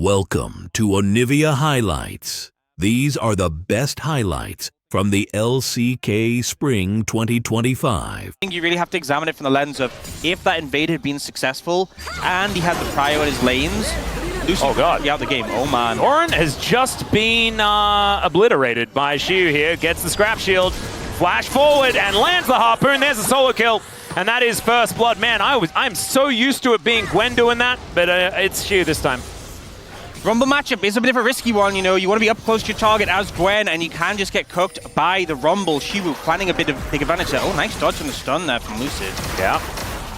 Welcome to Onivia Highlights. These are the best highlights from the LCK Spring 2025. I think you really have to examine it from the lens of if that invade had been successful and he had the prio at his lanes, Lucy would be out the game. Oh man. Oren has just been obliterated by Xiu here. Gets the scrap shield, flash forward and lands the harpoon. There's a solo kill. And that is first blood. Man, I'm so used to it being Gwen doing that, but it's Xiu this time. Rumble matchup is a bit of a risky one, you know. You want to be up close to your target as Gwen, and you can just get cooked by the Rumble. Xiu planning a bit of big advantage there. Oh, nice dodge on the stun there from Lucid. Yeah.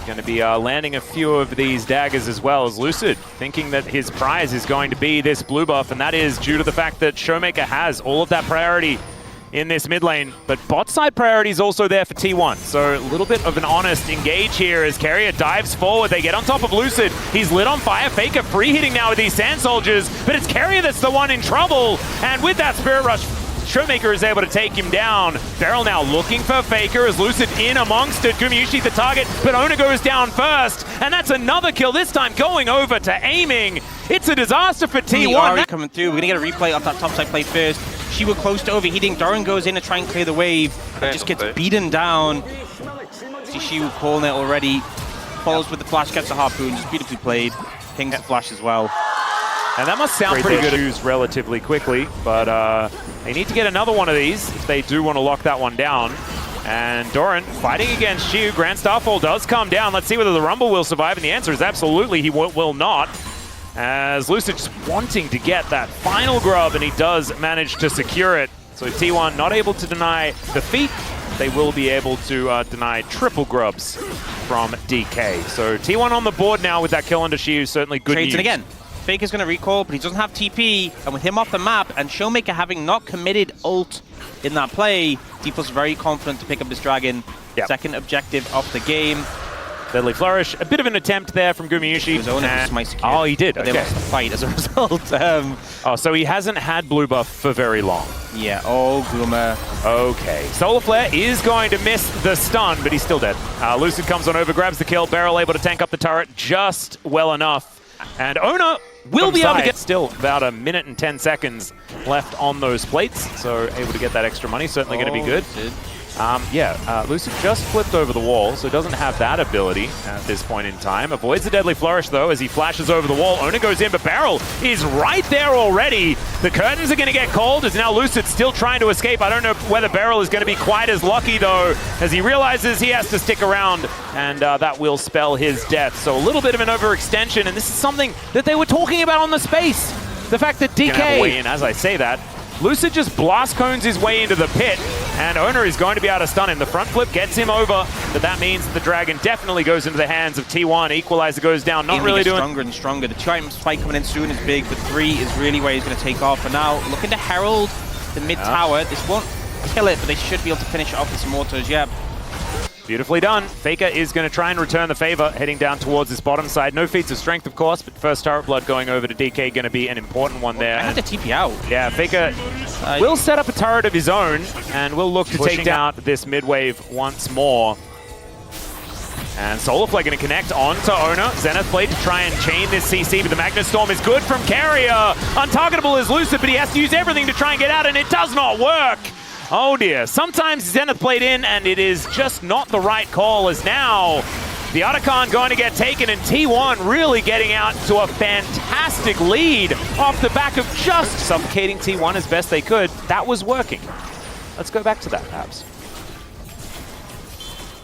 Going to be landing a few of these daggers as well as Lucid, thinking that his prize is going to be this blue buff, and that is due to the fact that Showmaker has all of that priority in this mid lane, but bot side priority is also there for T1. So a little bit of an honest engage here as Carrier dives forward. They get on top of Lucid. He's lit on fire. Faker free hitting now with these Sand Soldiers, but it's Carrier that's the one in trouble. And with that Spirit Rush, Showmaker is able to take him down. Beryl now looking for Faker as Lucid in amongst it. Gumayushi the target, but Ona goes down first. And that's another kill, this time going over to aiming. It's a disaster for T1. Ari coming through. We're going to get a replay of that topside play first. She was close to overheating. Doran goes in to try and clear the wave, but just gets beaten down. See Xiu calling it already. Follows with the flash, gets a harpoon. Just beautifully played. Pings the flash as well. And that must sound pretty good to use relatively quickly, but they need to get another one of these if they do want to lock that one down. And Doran fighting against Xiu. Grand Starfall does come down. Let's see whether the Rumble will survive, and the answer is absolutely he will not. As Lucid just wanting to get that final grub, and he does manage to secure it. So T1 not able to deny defeat. They will be able to deny triple grubs from DK. So T1 on the board now with that kill under Xiu, certainly good news. Trades it again. Faker's going to recall, but he doesn't have TP, and with him off the map, and Showmaker having not committed ult in that play, Deeple's very confident to pick up this dragon. Yep. Second objective of the game. Deadly Flourish, a bit of an attempt there from Gumayushi. Oh, he did. Okay. They lost the fight as a result. Oh, so he hasn't had blue buff for very long. Yeah. Oh, Guma. Okay. Solar Flare is going to miss the stun, but he's still dead. Lucid comes on over, grabs the kill. Beryl able to tank up the turret just well enough. And Ona will be able to get still about 1 minute and 10 seconds left on those plates. So able to get that extra money, certainly going to be good. Lucid just flipped over the wall, so doesn't have that ability at this point in time. Avoids the Deadly Flourish, though, as he flashes over the wall. Ona goes in, but Beryl is right there already. The curtains are going to get called, as now Lucid still trying to escape. I don't know whether Beryl is going to be quite as lucky, though, as he realizes he has to stick around, and that will spell his death. So a little bit of an overextension, and this is something that they were talking about on the space. The fact that DK... Way in, as I say that. Lucid just blast cones his way into the pit, and Ona is going to be able to stun him. The front flip gets him over, but that means the dragon definitely goes into the hands of T1. Equalizer goes down, not really doing... stronger and stronger. The Triumph spike coming in soon is big, but 3 is really where he's going to take off. And now looking to herald the mid tower. This won't kill it, but they should be able to finish it off with some mortars. Yeah. Beautifully done. Faker is going to try and return the favor, heading down towards this bottom side. No feats of strength, of course, but first turret blood going over to DK going to be an important one there. I had to TP out. Yeah, Faker will set up a turret of his own, and will look to take down this mid wave once more. And Solar Flare going to connect onto Ona. Zenith Blade to try and chain this CC, but the Magnet Storm is good from Carrier. Untargetable is Lucid, but he has to use everything to try and get out, and it does not work. Oh dear, sometimes Zenith played in and it is just not the right call, as now the Otacon going to get taken and T1 really getting out to a fantastic lead off the back of just suffocating T1 as best they could. That was working. Let's go back to that, perhaps.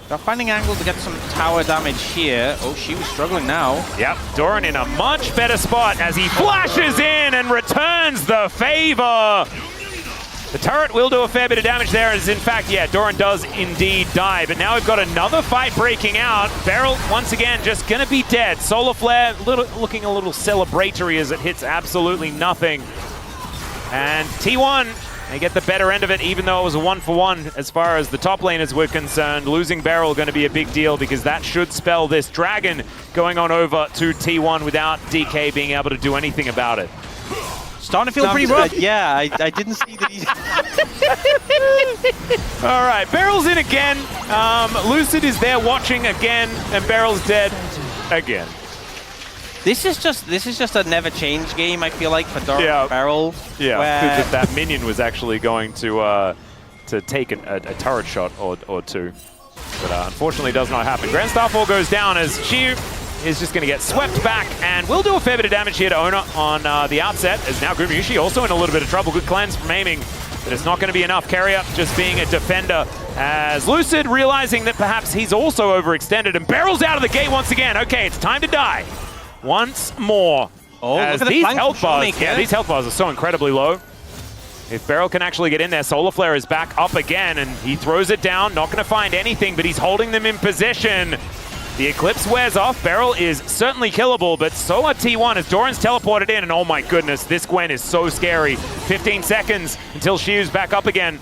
They're finding angle to get some tower damage here. Oh, she was struggling now. Yep, Doran in a much better spot as he flashes in and returns the favor. The turret will do a fair bit of damage there, as in fact, yeah, Doran does indeed die. But now we've got another fight breaking out. Beryl, once again, just going to be dead. Solar Flare looking a little celebratory as it hits absolutely nothing. And T1, they get the better end of it, even though it was a 1-for-1 as far as the top laners were concerned. Losing Beryl going to be a big deal, because that should spell this dragon going on over to T1 without DK being able to do anything about it. Starting to feel pretty rough. Yeah, I didn't see that he... All right, Beryl's in again. Lucid is there watching again, and Beryl's dead again. This is just a never change game, I feel like, for Doran and Beryl. Yeah, where that minion was actually going to take a turret shot or two. But unfortunately does not happen. Grand Starfall goes down as she is just going to get swept back, and will do a fair bit of damage here to Ona on the outset, as now Gumayusi also in a little bit of trouble. Good cleanse from aiming, but it's not going to be enough. Carrier just being a defender, as Lucid realizing that perhaps he's also overextended, and Beryl's out of the gate once again. Okay, it's time to die once more. Oh, as look at these the health bars, these health bars are so incredibly low. If Beryl can actually get in there, Solar Flare is back up again, and he throws it down. Not going to find anything, but he's holding them in position. The Eclipse wears off. Beryl is certainly killable, but so are T1 as Doran's teleported in, and oh my goodness, this Gwen is so scary. 15 seconds until Shiu's back up again.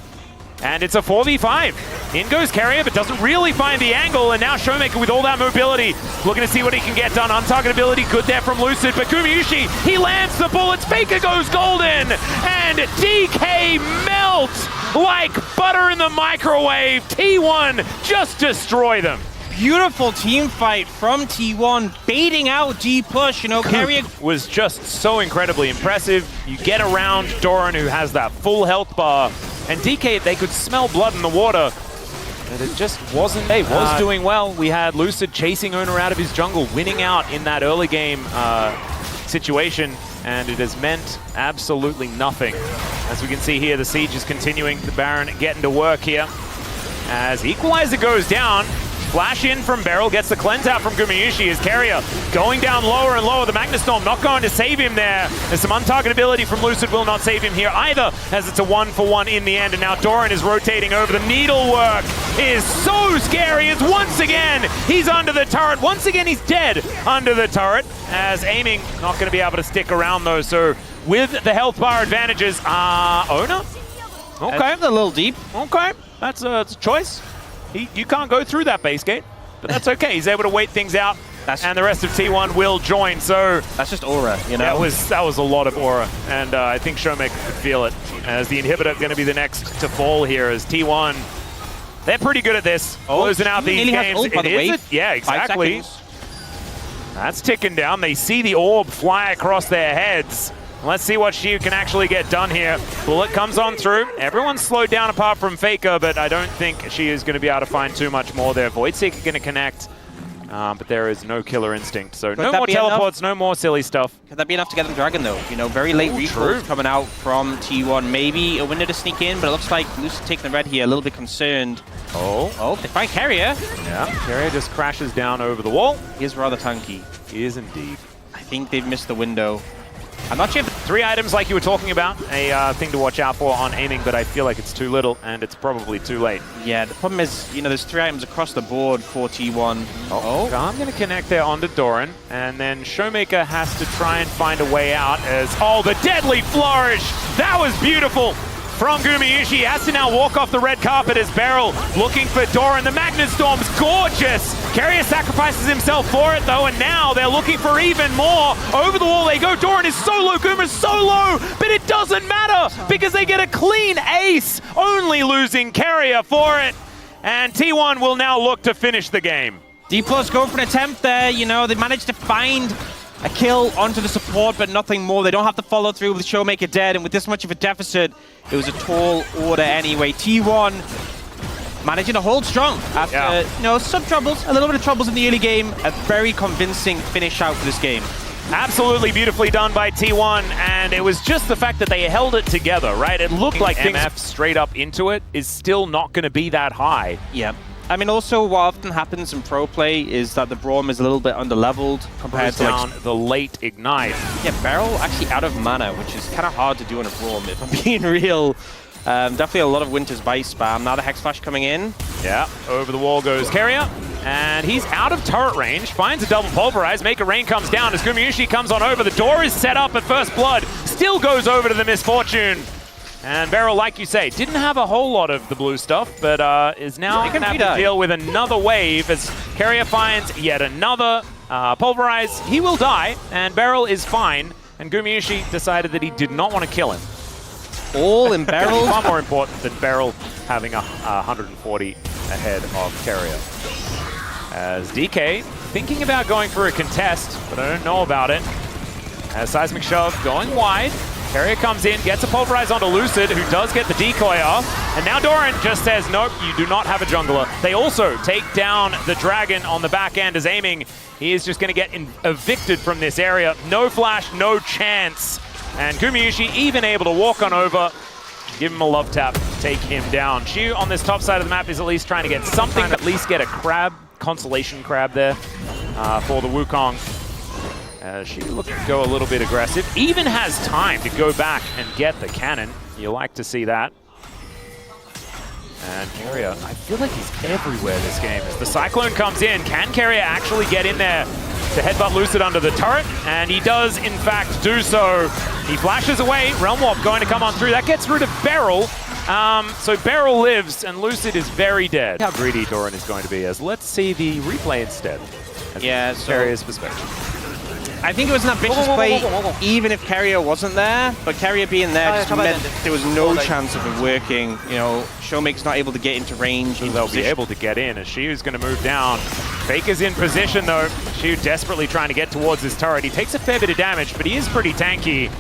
And it's a 4v5. In goes Carrier, but doesn't really find the angle, and now Showmaker with all that mobility, looking to see what he can get done. Untargetability good there from Lucid, but Gumayusi, he lands the bullets. Faker goes golden, and DK melts like butter in the microwave. T1 just destroy them. Beautiful team fight from T1, baiting out G push. You know, Carrier was just so incredibly impressive. You get around Doran, who has that full health bar, and DK, they could smell blood in the water, but it just wasn't. They was doing well. We had Lucid chasing Ona out of his jungle, winning out in that early game situation, and it has meant absolutely nothing. As we can see here, the siege is continuing. The Baron getting to work here. As Equalizer goes down, flash in from Beryl, gets the cleanse out from Gumayusi as Carrier going down lower and lower. The Magnastorm not going to save him there. There's some untargetability from Lucid, will not save him here either, as it's a 1-for-1 in the end. And now Doran is rotating over. The needlework is so scary as once again he's under the turret. Once again he's dead under the turret, as aiming not going to be able to stick around though. So with the health bar advantages, Ona? Okay. That's a little deep. Okay, that's a choice. You can't go through that base gate, but that's okay. He's able to wait things out, and the rest of T1 will join. So that's just aura, you know? That was a lot of aura, and I think Showmaker could feel it, as the inhibitor going to be the next to fall here, as T1, they're pretty good at this, closing out these games. Yeah, exactly. That's ticking down. They see the orb fly across their heads. Let's see what Shiu can actually get done here. Bullet comes on through. Everyone's slowed down apart from Faker, but I don't think Shiu is going to be able to find too much more there. Voidseeker going to connect, but there is no killer instinct. So no more teleports, no more silly stuff. Could that be enough to get them Dragon, though? You know, very late recalls coming out from T1. Maybe a window to sneak in, but it looks like Lucid taking the red here, a little bit concerned. Oh, they find Carrier. Yeah, Carrier just crashes down over the wall. He is rather tanky. He is indeed. I think they've missed the window. I'm not sure if 3 items like you were talking about, a thing to watch out for on aiming, but I feel like it's too little and it's probably too late. Yeah, the problem is, you know, there's 3 items across the board for T1. I'm going to connect there onto Doran, and then Showmaker has to try and find a way out as, the deadly flourish! That was beautiful! From Gumayusi, has to now walk off the red carpet as Beryl looking for Doran. The Magnastorm's gorgeous! Carrier sacrifices himself for it though, and now they're looking for even more. Over the wall they go. Doran is so low, Guma's so low, but it doesn't matter because they get a clean ace, only losing Carrier for it. And T1 will now look to finish the game. D+ going for an attempt there, you know, they managed to find a kill onto the support, but nothing more. They don't have to follow through with Showmaker dead, and with this much of a deficit, it was a tall order anyway. T1 managing to hold strong after, you know, some troubles, a little bit of troubles in the early game. A very convincing finish out for this game. Absolutely beautifully done by T1, and it was just the fact that they held it together, right? It looked like MF straight up into it is still not going to be that high. Yeah. I mean, also, what often happens in pro play is that the Braum is a little bit under-leveled compared to like the late Ignite. Yeah, Beryl actually out of mana, which is kind of hard to do on a Braum, if I'm being real. Definitely a lot of Winter's Bite spam. Now the Hex Flash coming in. Yeah, over the wall goes Carrier, and he's out of turret range, finds a double pulverize, Maker Rain comes down as Gumayusi comes on over. The door is set up at first blood, still goes over to the Misfortune. And Beryl, like you say, didn't have a whole lot of the blue stuff, but is now going to have to deal with another wave as Carrier finds yet another pulverize. He will die, and Beryl is fine. And Gumayusi decided that he did not want to kill him. All in Beryl. Far more important than Beryl having 140 ahead of Carrier. As DK thinking about going for a contest, but I don't know about it. As Seismic Shove going wide. Carrier comes in, gets a pulverize onto Lucid, who does get the decoy off. And now Doran just says, nope, you do not have a jungler. They also take down the Dragon on the back end as aiming. He is just going to get evicted from this area. No flash, no chance. And Gumayusi even able to walk on over, give him a love tap, take him down. Shu on this top side of the map is at least trying to get something, at least get a crab, consolation crab there for the Wukong. She looking to go a little bit aggressive. Even has time to go back and get the cannon. You like to see that. And Carrier, I feel like he's everywhere this game. As the Cyclone comes in, can Carrier actually get in there to headbutt Lucid under the turret? And he does, in fact, do so. He flashes away. Realm Warp going to come on through. That gets rid of Beryl. So Beryl lives, and Lucid is very dead. How greedy Doran is going to be, as let's see the replay instead. Yeah, so Carrier's perspective. I think it was an ambitious play, even if Carrier wasn't there. But Carrier being there just meant there was no chance of it working. You know, Showmaker's not able to get into range. They'll be able to get in as Shiu's going to move down. Faker's in position though. Shiu desperately trying to get towards his turret. He takes a fair bit of damage, but he is pretty tanky.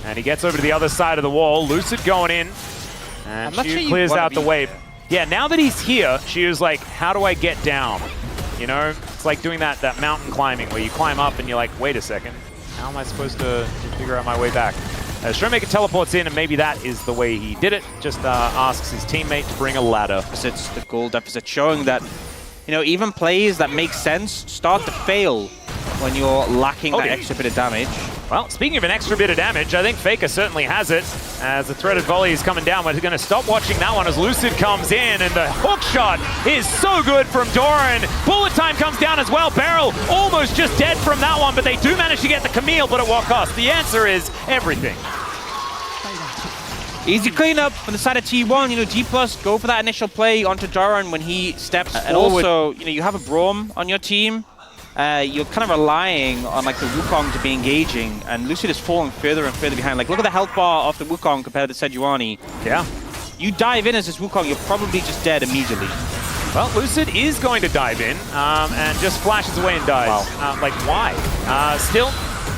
And he gets over to the other side of the wall. Lucid going in. And Shiu clears out the wave. Yeah, now that he's here, Shiu's like, how do I get down? You know, it's like doing that mountain climbing where you climb up and you're like, wait a second, how am I supposed to figure out my way back? As Showmaker teleports in, and maybe that is the way he did it, just asks his teammate to bring a ladder. It's the goal deficit, showing that, you know, even plays that make sense start to fail when you're lacking that extra bit of damage. Well, speaking of an extra bit of damage, I think Faker certainly has it. As the threaded volley is coming down, we're going to stop watching that one as Lucid comes in, and the hook shot is so good from Doran. Bullet time comes down as well. Beryl almost just dead from that one, but they do manage to get the Camille, but at what cost? The answer is everything. Easy cleanup on the side of T1. You know, G+, go for that initial play onto Doran when he steps forward. And also, you know, you have a Braum on your team. You're kind of relying on like the Wukong to be engaging, and Lucid is falling further and further behind. Like, look at the health bar of the Wukong compared to Sejuani. Yeah. You dive in as this Wukong, you're probably just dead immediately. Well, Lucid is going to dive in and just flashes away and dies. Wow. Like, why? Still,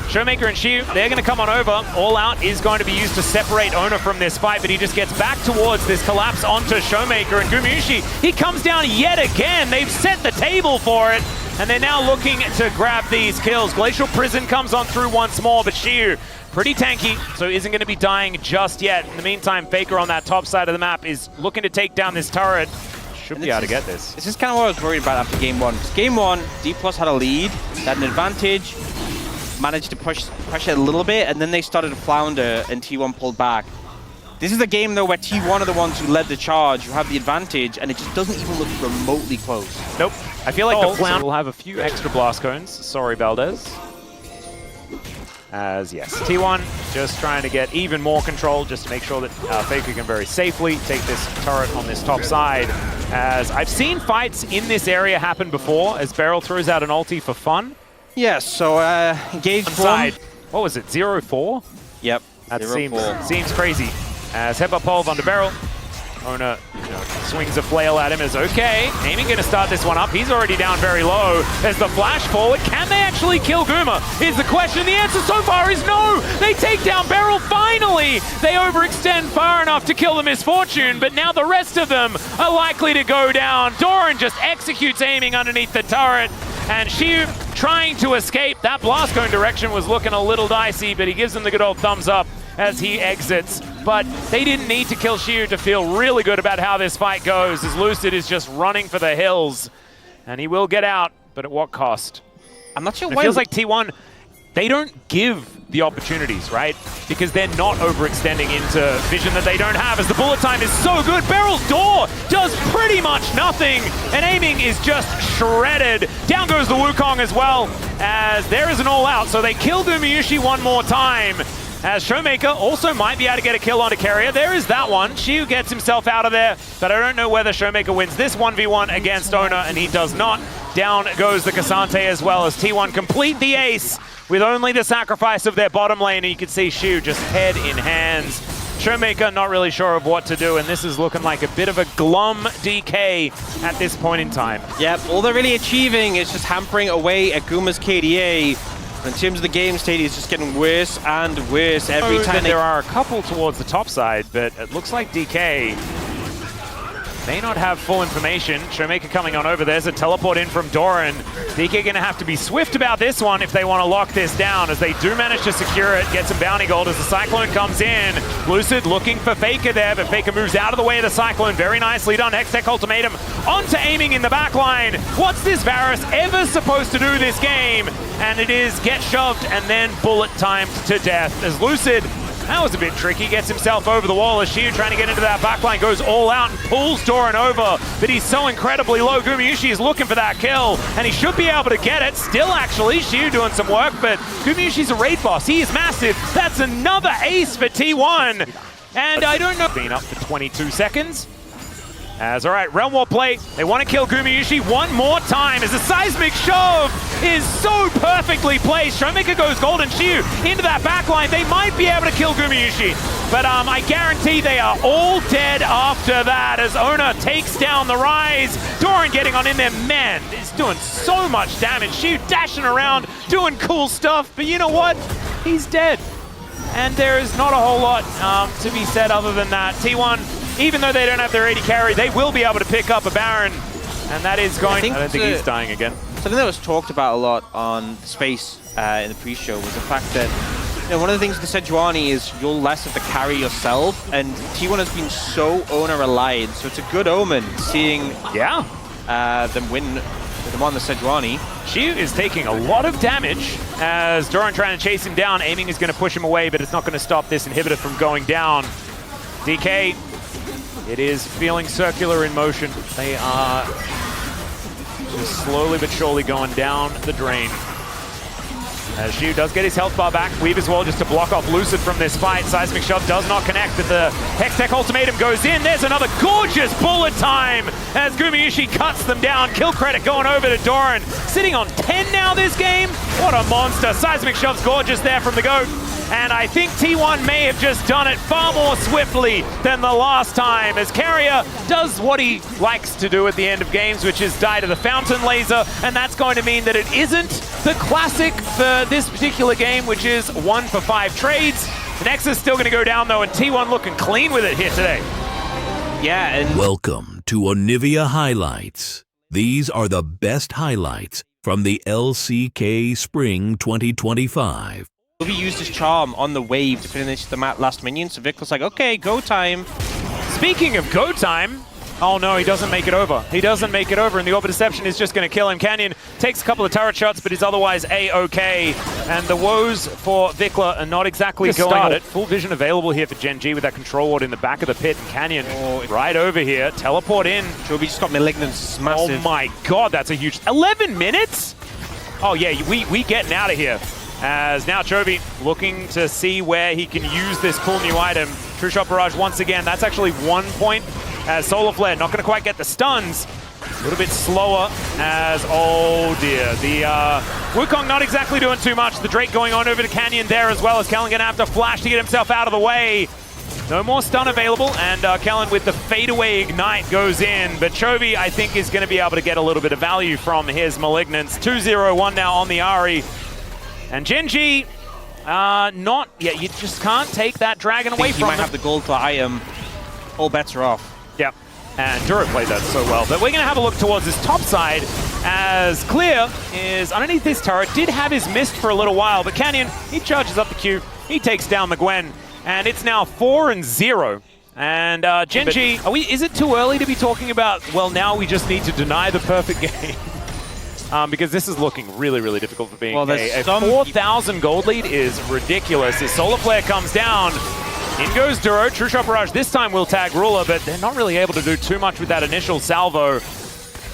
Showmaker and Shiu, they're going to come on over. All Out is going to be used to separate Ona from this fight, but he just gets back towards this collapse onto Showmaker. And Gumayusi, he comes down yet again. They've set the table for it. And they're now looking to grab these kills. Glacial Prison comes on through once more, but Shiu, pretty tanky, so isn't going to be dying just yet. In the meantime, Faker on that top side of the map is looking to take down this turret. Should be able to get this. This is kind of what I was worried about after game one. Because game one, D+ had a lead, had an advantage, managed to push it a little bit, and then they started to flounder, and T1 pulled back. This is a game, though, where T1 are the ones who led the charge, who have the advantage, and it just doesn't even look remotely close. Nope. I feel like the Flounder will have a few extra blast cones. Sorry, Valdez. As, yes, T1 just trying to get even more control, just to make sure that Faker can very safely take this turret on this top side. As I've seen fights in this area happen before, as Beryl throws out an ulti for fun. Yes, so engage side. What was it, 0-4? Yep. That seems crazy. As headbutt pulve onto Beryl. Ona swings a flail at him as okay. Aiming going to start this one up. He's already down very low. There's the flash forward. Can they actually kill Guma? Is the question. The answer so far is no. They take down Beryl finally. They overextend far enough to kill the Misfortune, but now the rest of them are likely to go down. Doran just executes aiming underneath the turret. And Shiu trying to escape. That blast cone direction was looking a little dicey, but he gives them the good old thumbs up as he exits. But they didn't need to kill Shiu to feel really good about how this fight goes, as Lucid is just running for the hills. And he will get out, but at what cost? I'm not sure why. It feels like T1, they don't give the opportunities, right? Because they're not overextending into vision that they don't have, as the bullet time is so good. Beryl's door does pretty much nothing, and aiming is just shredded. Down goes the Wukong as well, as there is an all out, so they kill Gumayusi one more time. As Showmaker also might be able to get a kill onto Carrier. There is that one. Shiu gets himself out of there, but I don't know whether Showmaker wins this 1v1 against Ona, and he does not. Down goes the Cassante as well, as T1 complete the ace with only the sacrifice of their bottom lane, and you can see Shiu just head in hands. Showmaker not really sure of what to do, and this is looking like a bit of a glum DK at this point in time. Yep, all they're really achieving is just hampering away at Guma's KDA. In terms of the game state, it's just getting worse and worse every time. There are a couple towards the top side, but it looks like DK may not have full information. Showmaker coming on over. There's a teleport in from Doran. DK going to have to be swift about this one if they want to lock this down, as they do manage to secure it, get some bounty gold as the Cyclone comes in. Lucid looking for Faker there, but Faker moves out of the way of the Cyclone. Very nicely done. Hextech Ultimatum onto aiming in the back line. What's this Varus ever supposed to do this game? And it is get shoved and then bullet timed to death as Lucid, that was a bit tricky, gets himself over the wall as Shiu trying to get into that backline, goes all out and pulls Doran over, but he's so incredibly low. Gumayushi is looking for that kill, and he should be able to get it. Still, actually, Shiu doing some work, but Gumayushi's a raid boss. He is massive. That's another ace for T1. And I don't know. Been up for 22 seconds. As, all right, Realm War play. They want to kill Gumayushi one more time as the seismic shove is so perfectly placed. Showmaker goes gold and Shiu into that backline. They might be able to kill Gumayushi, but I guarantee they are all dead after that as Ona takes down the Rise. Doran getting on in there. Man, is doing so much damage. Shiu dashing around, doing cool stuff, but you know what? He's dead. And there is not a whole lot to be said other than that. T1, even though they don't have their 80 carry, they will be able to pick up a Baron, and that is going... I don't think he's dying again. Something that was talked about a lot on Space in the pre-show was the fact that, you know, one of the things with the Sejuani is you'll less of the carry yourself, and T1 has been so owner-reliant, so it's a good omen seeing them win with them on the Sejuani. Shiu is taking a lot of damage as Doran trying to chase him down. Aiming is going to push him away, but it's not going to stop this inhibitor from going down. DK, it is feeling circular in motion. They are just slowly but surely going down the drain. As Shiu does get his health bar back, Weave as well just to block off Lucid from this fight. Seismic Shove does not connect, but the Hextech Ultimatum goes in. There's another gorgeous bullet time as Gumayushi cuts them down. Kill credit going over to Doran. Sitting on 10 now this game. What a monster. Seismic Shove's gorgeous there from the GOAT. And I think T1 may have just done it far more swiftly than the last time, as Carrier does what he likes to do at the end of games, which is die to the fountain laser, and that's going to mean that it isn't the classic for this particular game, which is 1 for 5 trades. The Nexus still going to go down, though, and T1 looking clean with it here today. Yeah, and... Welcome to Onivia Highlights. These are the best highlights from the LCK Spring 2025. He used his charm on the wave to finish the last minion, so Vic was like, okay, go time. Speaking of go time, oh no, he doesn't make it over. He doesn't make it over, and the Orb of Deception is just going to kill him. Canyon takes a couple of turret shots, but is otherwise A-okay. And the woes for Vikla are not exactly going it. Full vision available here for Gen.G with that control ward in the back of the pit. And Canyon right over here, teleport in. Joby just got Malignance, massive. Oh my god, that's a huge... 11 minutes? Oh yeah, we getting out of here. As now Chovy looking to see where he can use this cool new item. True Shot Barrage once again. That's actually 1 point. As Solar Flare not going to quite get the stuns. A little bit slower as, oh dear. The Wukong not exactly doing too much. The Drake going on over to Canyon there as well, as Kellen going to have to flash to get himself out of the way. No more stun available, and Kellen with the fadeaway ignite goes in. But Chovy, I think, is going to be able to get a little bit of value from his Malignance. 2-0-1 now on the Ahri. And Gen.G, not yet. You just can't take that dragon away from him. He might have the gold for item. All bets are off. Yep. And Duro played that so well. But we're going to have a look towards this top side as Clear is underneath this turret. Did have his mist for a little while, but Canyon, he charges up the Q. He takes down the Gwen. And it's now 4-0. And Gen.G, is it too early to be talking about, well, now we just need to deny the perfect game? Because this is looking really, really difficult for BNK. Well, a 4,000 gold lead is ridiculous. As Solar Flare comes down, in goes Duro. True Shot Barrage this time will tag Ruler, but they're not really able to do too much with that initial salvo.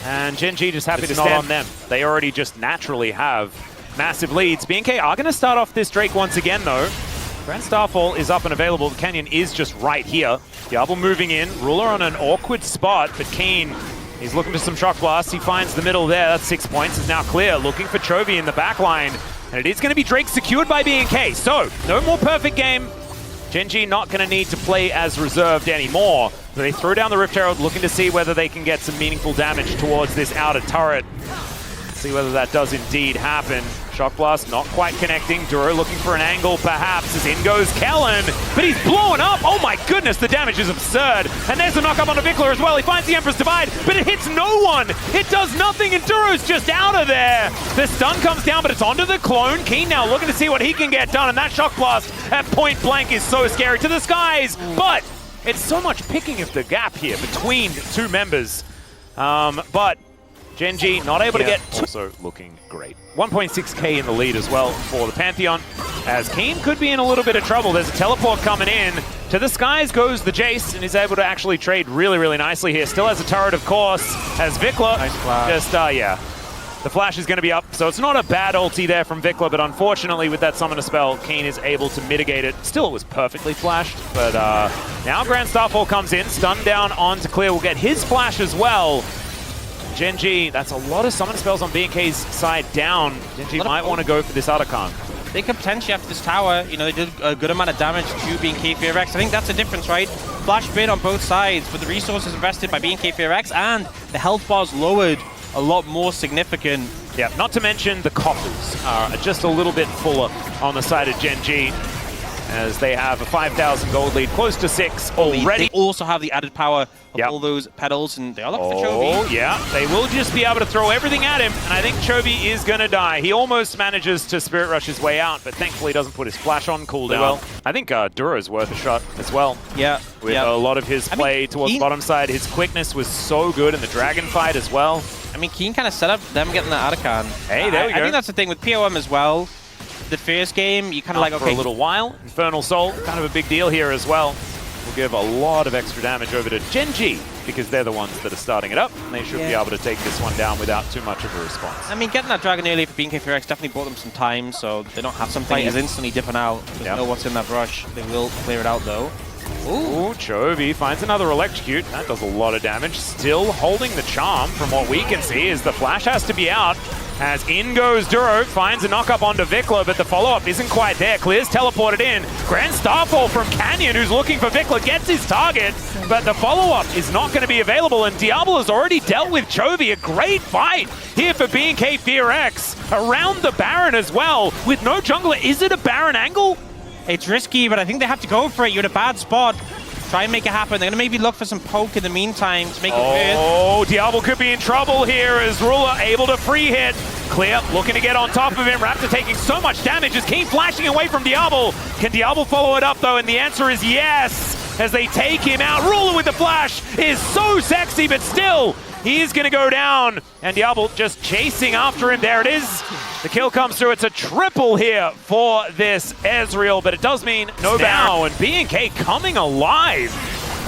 And Gen.G just happy to stand on them. They already just naturally have massive leads. BNK are going to start off this Drake once again, though. Grand Starfall is up and available. The Canyon is just right here. Diablo moving in. Ruler on an awkward spot, but Keen... he's looking for some Shock Blast. He finds the middle there. That's 6 points. Is now clear. Looking for Chovy in the back line. And it is going to be Drake secured by BNK. So, no more perfect game. Gen.G not going to need to play as reserved anymore. But they throw down the Rift Herald, looking to see whether they can get some meaningful damage towards this outer turret. See whether that does indeed happen. Shock Blast not quite connecting. Duro looking for an angle perhaps as in goes Kellen. But he's blowing up. Oh my goodness, the damage is absurd. And there's a knock-up on the Vikla as well. He finds the Emperor's Divide, but it hits no one. It does nothing and Duro's just out of there. The stun comes down, but it's onto the clone. Keen now looking to see what he can get done. And that Shock Blast at point blank is so scary to the skies. But it's so much picking of the gap here between two members. But Gen.G not able to get also looking great. 1.6k in the lead as well for the Pantheon, as Keen could be in a little bit of trouble. There's a teleport coming in. To the skies goes the Jace, and is able to actually trade really, really nicely here. Still has a turret, of course, as Vikla. Nice flash. Just, yeah. The flash is going to be up, so it's not a bad ulti there from Vikla, but unfortunately with that summoner spell, Keen is able to mitigate it. Still, it was perfectly flashed, but now Grand Starfall comes in, stun down onto Clear, will get his flash as well. Gen.G, that's a lot of summon spells on BNK's side down. Gen.G might want to go for this Otacon. They could potentially, after this tower, you know, they did a good amount of damage to BNK FX. I think that's the difference, right? Flash bid on both sides, but the resources invested by BNK FX and the health bars lowered a lot more significant. Yeah, not to mention the coffers are just a little bit fuller on the side of Gen.G, as they have a 5,000 gold lead, close to 6 already. They also have the added power of all those pedals, and they are looking for Chovy. Oh, yeah. They will just be able to throw everything at him, and I think Chovy is going to die. He almost manages to Spirit Rush his way out, but thankfully doesn't put his flash on cooldown. Well, I think Duro's worth a shot as well. Yeah. With a lot of his play towards the bottom side. His quickness was so good in the Dragon fight as well. I mean, Keen kind of set up them getting the Otacon. Hey, there we go. I think that's the thing with POM as well. The first game, you kind of like, okay. For a little while. Infernal Soul, kind of a big deal here as well. Will give a lot of extra damage over to Gen.G, because they're the ones that are starting it up, and they should be able to take this one down without too much of a response. I mean, getting that Dragon early for BNK FX definitely bought them some time, so they don't have something is instantly dipping out. They know what's in that brush. They will clear it out, though. Ooh, Chovy finds another Electrocute. That does a lot of damage. Still holding the charm from what we can see, is the flash has to be out. As in goes Duro, finds a knock-up onto Vikla, but the follow-up isn't quite there. Clear's teleported in. Grand Starfall from Canyon, who's looking for Vikla, gets his target, but the follow-up is not going to be available, and Diablo has already dealt with Chovy. A great fight here for BNK FX around the Baron as well, with no jungler. Is it a Baron angle? It's risky, but I think they have to go for it. You're in a bad spot. Try and make it happen. They're going to maybe look for some poke in the meantime to make it worth. Oh, Diablo could be in trouble here as Ruler able to free hit. Clear looking to get on top of him. Raptor taking so much damage as Keen flashing away from Diablo. Can Diablo follow it up though? And the answer is yes, as they take him out. Ruler with the flash is so sexy, but still, he is going to go down. And Diablo just chasing after him. There it is. The kill comes through. It's a triple here for this Ezreal, but it does mean no bow. And BNK coming alive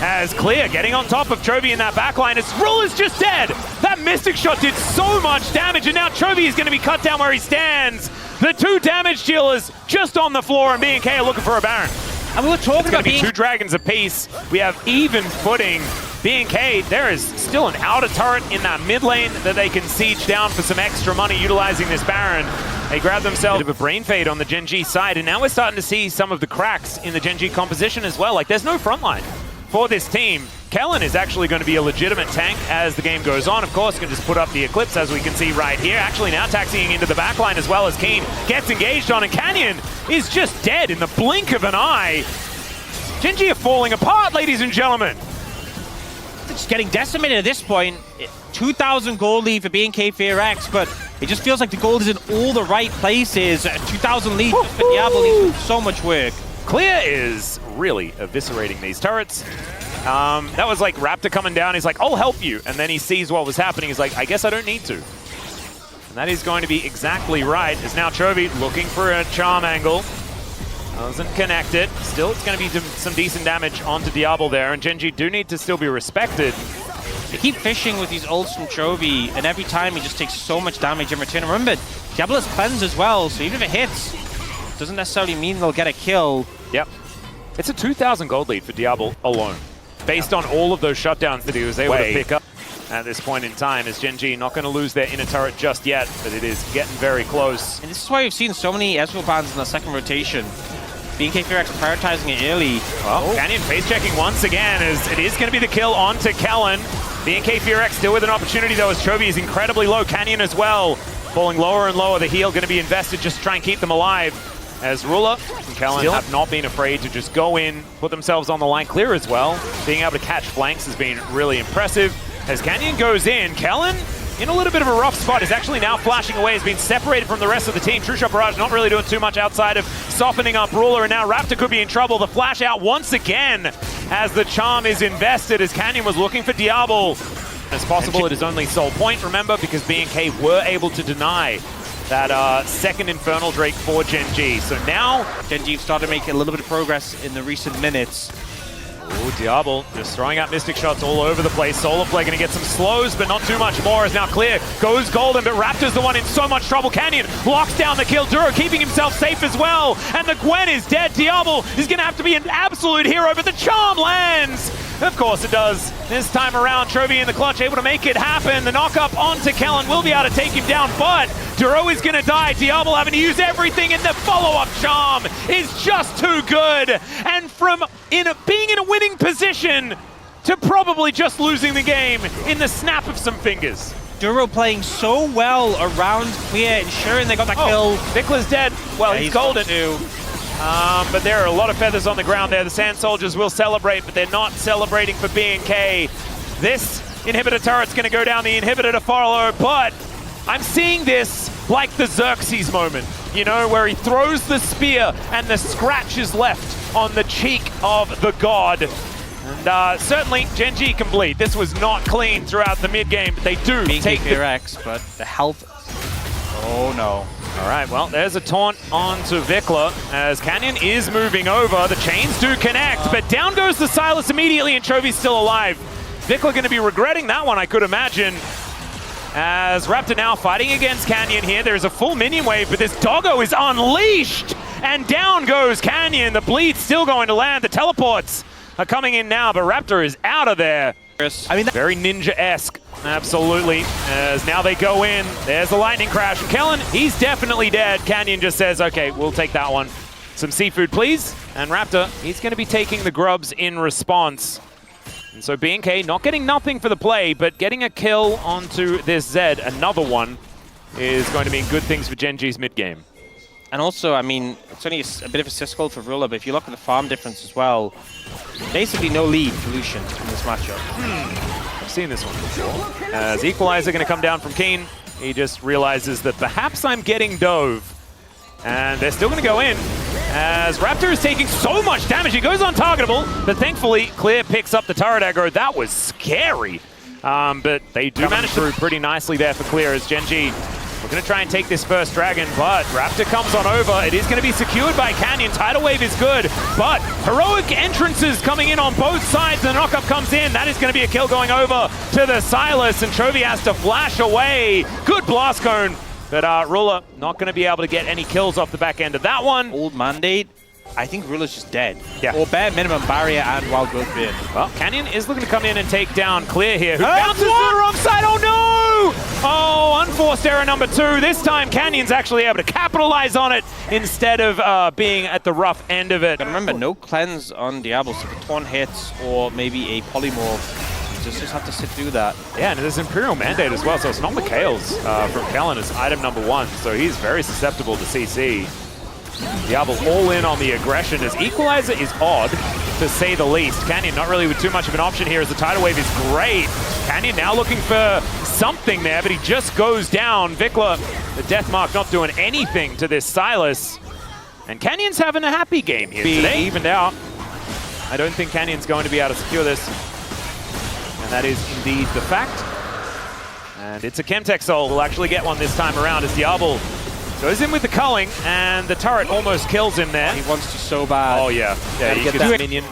as Clear getting on top of Chovy in that backline. As Ruler's just dead. That Mystic Shot did so much damage, and now Chovy is going to be cut down where he stands. The two damage dealers just on the floor, and BNK are looking for a Baron. And we were talking about two dragons apiece. We have even footing. BNK, there is still an outer turret in that mid lane that they can siege down for some extra money utilizing this Baron. They grab themselves a bit of a brain fade on the Gen.G side, and now we're starting to see some of the cracks in the Gen.G composition as well. Like, there's no front line for this team. Kellen is actually going to be a legitimate tank as the game goes on. Of course, you can just put up the Eclipse as we can see right here. Actually now taxiing into the backline as well as Keen gets engaged on, and Canyon is just dead in the blink of an eye. Gen.G are falling apart, ladies and gentlemen. It's getting decimated at this point. 2,000 gold lead for BNK FX, but it just feels like the gold is in all the right places. 2,000 lead just for Diablo needs so much work. Clear is really eviscerating these turrets. That was like Raptor coming down. He's like, I'll help you. And then he sees what was happening. He's like, I guess I don't need to. And that is going to be exactly right. As now Chovy looking for a charm angle. Doesn't connect it. Still, it's going to be some decent damage onto Diablo there. And Gen.G do need to still be respected. They keep fishing with these ults from Chovy, and every time he just takes so much damage in return. Remember, Diablo has cleanse as well, so even if it hits, doesn't necessarily mean they'll get a kill. Yep. It's a 2,000 gold lead for Diablo alone, based on all of those shutdowns that he was able to pick up at this point in time. As Gen.G not going to lose their inner turret just yet, but it is getting very close. And this is why we've seen so many Ezreal bans in the second rotation. BNK FX prioritizing it early. Well, Canyon face checking once again, as it is going to be the kill onto Kellen. BNK FX still with an opportunity though, as Chovy is incredibly low. Canyon as well, falling lower and lower. The heal going to be invested just to try and keep them alive. As Ruler and Kellen have not been afraid to just go in, put themselves on the line clear as well. Being able to catch flanks has been really impressive. As Canyon goes in, Kellen in a little bit of a rough spot, is actually now flashing away, has been separated from the rest of the team. True Shot Barrage not really doing too much outside of softening up Ruler, and now Raptor could be in trouble. The flash out once again as the charm is invested, as Canyon was looking for Diablo. As possible, it is only sole point, remember, because BNK were able to deny that second Infernal Drake for Gen.G. So now Gen.G started making a little bit of progress in the recent minutes. Oh, Diablo just throwing out Mystic shots all over the place. Solarflare going to get some slows, but not too much more, as now Clear goes golden, but Raptor's the one in so much trouble. Canyon locks down the kill. Duro keeping himself safe as well, and the Gwen is dead. Diablo is going to have to be an absolute hero, but the charm lands. Of course it does. This time around, Chovy in the clutch, able to make it happen. The knock-up onto Kellen will be able to take him down, but Duro is going to die. Diablo having to use everything, and the follow-up charm is just too good. And from being in a winning position to probably just losing the game in the snap of some fingers. Duro playing so well around Clear, ensuring they got that kill. Vikla's dead. Well, Yeah, he's golden. too. But there are a lot of feathers on the ground there. The Sand Soldiers will celebrate, but they're not celebrating for BNK. This inhibitor turret's going to go down the inhibitor to follow, but I'm seeing this like the Xerxes moment, you know, where he throws the spear and the scratch is left on the cheek of the god. And certainly Gen.G can bleed. This was not clean throughout the mid-game, but they do take the X, but the health. Oh no. All right, well, there's a taunt onto Vikla as Canyon is moving over. The chains do connect, but down goes the Silas immediately, and Chovy's still alive. Vikla going to be regretting that one, I could imagine. As Raptor now fighting against Canyon here. There's a full minion wave, but this doggo is unleashed, and down goes Canyon. The bleed's still going to land. The teleports are coming in now, but Raptor is out of there. I mean, very ninja-esque, absolutely. As now they go in, there's the lightning crash. And Kellen, he's definitely dead. Canyon just says, okay, we'll take that one. Some seafood, please. And Raptor, he's going to be taking the grubs in response. And so BNK not getting nothing for the play, but getting a kill onto this Zed, another one, is going to mean good things for Gen.G's mid-game. And also, I mean, it's only a bit of a syscall for Ruler, but if you look at the farm difference as well, basically no lead for Lucian in this matchup. I've seen this one before. As Equalizer going to come down from Keen, he just realizes that perhaps I'm getting dove. And they're still going to go in, as Raptor is taking so much damage. He goes untargetable, but thankfully Clear picks up the turret aggro. That was scary. But they do manage through pretty nicely there for Clear, as Gen.G we're going to try and take this first dragon, but Raptor comes on over. It is going to be secured by Canyon. Tidal Wave is good, but heroic entrances coming in on both sides. The knockup comes in. That is going to be a kill going over to the Silas, and Chovy has to flash away. Good blast cone, but Ruler not going to be able to get any kills off the back end of that one. Old mandate. I think Ruler's just dead. Yeah. Or bare minimum barrier and wild growth beard. Well, Canyon is looking to come in and take down Clear here, who bounces to the wrong side. Oh no! Oh, unforced error number 2. This time Canyon's actually able to capitalize on it instead of being at the rough end of it. And remember, no cleanse on Diablo, so if a Torn hits or maybe a polymorph, you just have to sit through that. Yeah, and there's Imperial Mandate as well, so it's not Mikhail's from Kellen as item number 1, so he's very susceptible to CC. Diablo all in on the aggression, as Equalizer is odd, to say the least. Canyon not really with too much of an option here, as the Tidal Wave is great. Canyon now looking for something there, but he just goes down. Vikla, the Death Mark, not doing anything to this Silas. And Canyon's having a happy game here today, evened out. I don't think Canyon's going to be able to secure this. And that is indeed the fact. And it's a Chemtech Soul. We'll actually get one this time around, as Diablo goes in with the culling, and the turret almost kills him there. He wants to so bad. Oh yeah, yeah, you get that minion.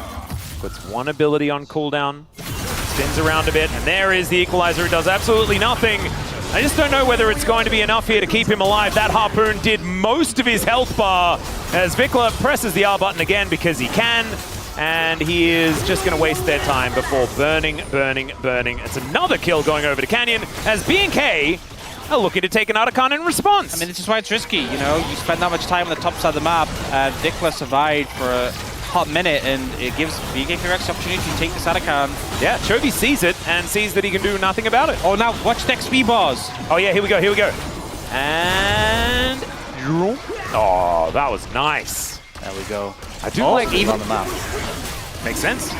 Puts one ability on cooldown, spins around a bit, and there is the Equalizer. It does absolutely nothing. I just don't know whether it's going to be enough here to keep him alive. That Harpoon did most of his health bar, as Vikla presses the R button again because he can, and he is just going to waste their time before burning. It's another kill going over to Canyon, as BNK are looking to take an Archon in response. I mean, this is why it's risky, you know? You spend that much time on the top side of the map, and Vikla survived for a hot minute, and it gives BNK FX the opportunity to take this Archon. Yeah, Chovy sees it, and sees that he can do nothing about it. Oh, now watch the XP bars. Oh yeah, here we go, here we go. And... oh, that was nice. There we go. I do like even on the map. Makes sense.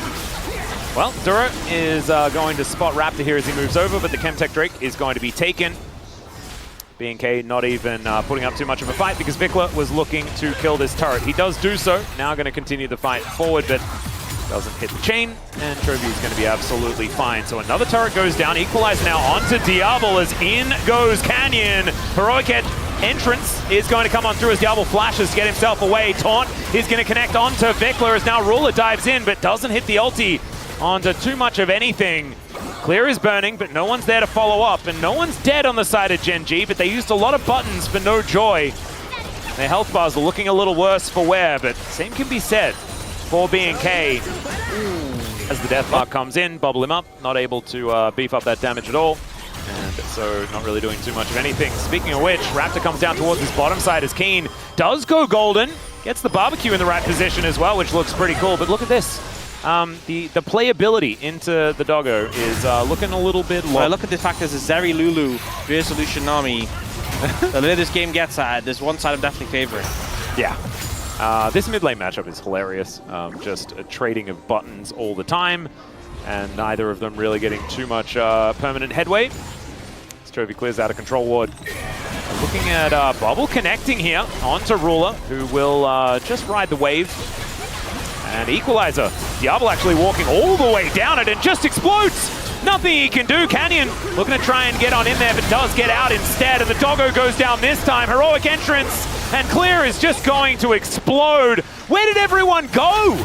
Well, Duro is going to spot Raptor here as he moves over, but the Chemtech Drake is going to be taken. BNK not even putting up too much of a fight because Vikla was looking to kill this turret. He does do so. Now going to continue the fight forward, but doesn't hit the chain, and Chovy is going to be absolutely fine. So another turret goes down. Equalize now onto Diablo as in goes Canyon. Heroic entrance is going to come on through as Diablo flashes to get himself away. Taunt is going to connect onto Vikla as now Ruler dives in, but doesn't hit the ulti onto too much of anything. Clear is burning, but no one's there to follow up, and no one's dead on the side of Gen.G, but they used a lot of buttons for no joy. Their health bars are looking a little worse for wear, but same can be said for BNK. As the death mark comes in, bubble him up, not able to beef up that damage at all, and so not really doing too much of anything. Speaking of which, Raptor comes down towards his bottom side as Keen does go golden, gets the barbecue in the right position as well, which looks pretty cool, but look at this. The playability into the doggo is looking a little bit low. Well, look at the fact there's a Zeri Lulu versus Lucianami. The later this game gets at, there's one side I'm definitely favoring. Yeah. This mid lane matchup is hilarious. Just a trading of buttons all the time, and neither of them really getting too much permanent headway. Chovy clears out a control ward. Looking at Bubble connecting here onto Ruler, who will just ride the wave. And Equalizer. Diablo actually walking all the way down it and just explodes. Nothing he can do. Canyon looking to try and get on in there, but does get out instead. And the doggo goes down this time. Heroic entrance. And Clear is just going to explode. Where did everyone go?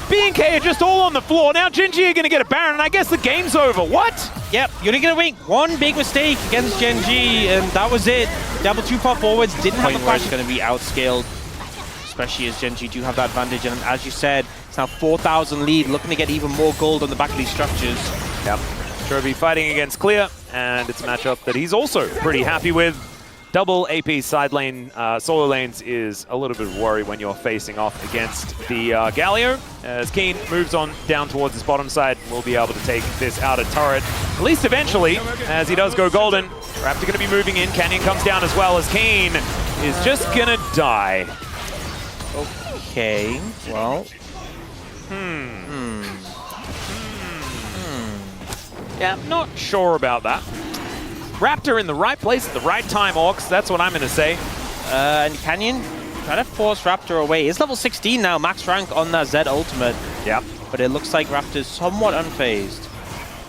BNK are just all on the floor. Now Gen.G are going to get a Baron, and I guess the game's over. What? Yep, you're only going to make one big mistake against Gen.G, and that was it. Diablo too far forwards, didn't have a flash. It's going to be outscaled, especially as Gen.G do have that advantage. And as you said, it's now 4,000 lead, looking to get even more gold on the back of these structures. Yep. Chovy fighting against Clear, and it's a matchup that he's also pretty happy with. Double AP side lane, solo lanes is a little bit of a worry when you're facing off against the Galio. As Keen moves on down towards his bottom side, we'll be able to take this outer turret, at least eventually, as he does go golden. Raptor going to be moving in, Canyon comes down as well as Keen is just going to die. Okay, well. Yeah, I'm not sure about that. Raptor in the right place at the right time, Orcs. That's what I'm going to say. And Canyon try to force Raptor away. He's level 16 now, max rank on that Zed ultimate. Yep. But it looks like Raptor's somewhat unfazed.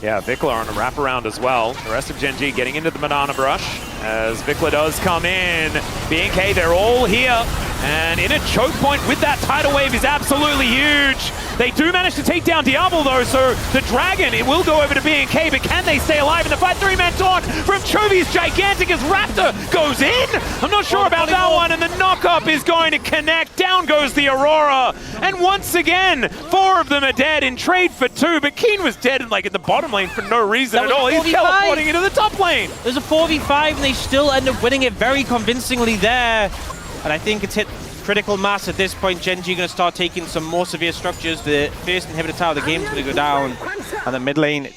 Yeah, Vikla on a wraparound as well. The rest of Gen.G getting into the banana brush as Vikla does come in. BNK, they're all here. And in a choke point with that tidal wave is absolutely huge. They do manage to take down Diablo though, so the Dragon, it will go over to BNK, but can they stay alive in the fight? 3-man taunt from Chovy's gigantic as Raptor goes in. I'm not sure about that one, and the knock-up is going to connect. Down goes the Aurora. And once again, 4 of them are dead in trade for 2, but Keen was dead in the bottom lane for no reason at all. He's teleporting into the top lane. There's a 4v5 and they still end up winning it very convincingly there. And I think it's hit critical mass at this point. Gen.G going to start taking some more severe structures. The first inhibitor tower of the game is going to go down. And the mid lane,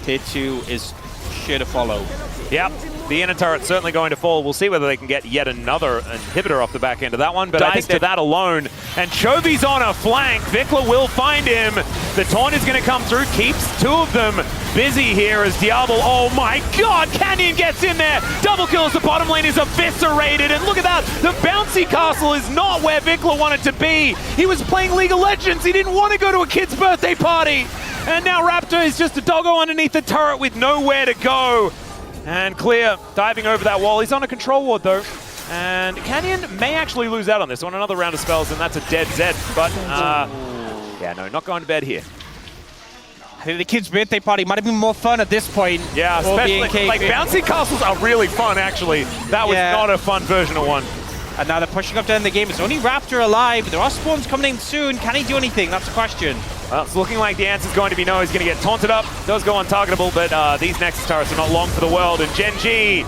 tier 2, is sure to follow. Yep. The inner turret's certainly going to fall. We'll see whether they can get yet another inhibitor off the back end of that one, but I think to that alone. And Chovy's on a flank. Vikla will find him. The taunt is going to come through, keeps 2 of them busy here as Diablo. Oh my god, Canyon gets in there. Double kill as the bottom lane is eviscerated. And look at that, the bouncy castle is not where Vikla wanted to be. He was playing League of Legends. He didn't want to go to a kid's birthday party. And now Raptor is just a doggo underneath the turret with nowhere to go. And Clear diving over that wall. He's on a control ward though. And Canyon may actually lose out on this one. Another round of spells and that's a dead Zed. But yeah, no, not going to bed here. I think the kid's birthday party might have been more fun at this point. Yeah, especially like bouncy castles are really fun actually. That was not a fun version of one. And now they're pushing up to end the game. It's only Raptor alive. There are spawns coming in soon. Can he do anything? That's the question. Well, it's looking like the answer is going to be no. He's going to get taunted up. Does go untargetable, but these Nexus turrets are not long for the world. And Gen.G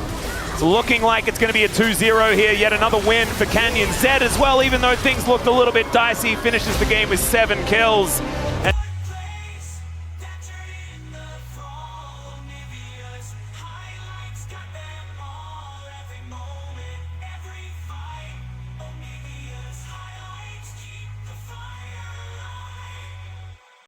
It's looking like it's going to be a 2-0 here. Yet another win for Canyon. Zed as well, even though things looked a little bit dicey, finishes the game with 7 kills.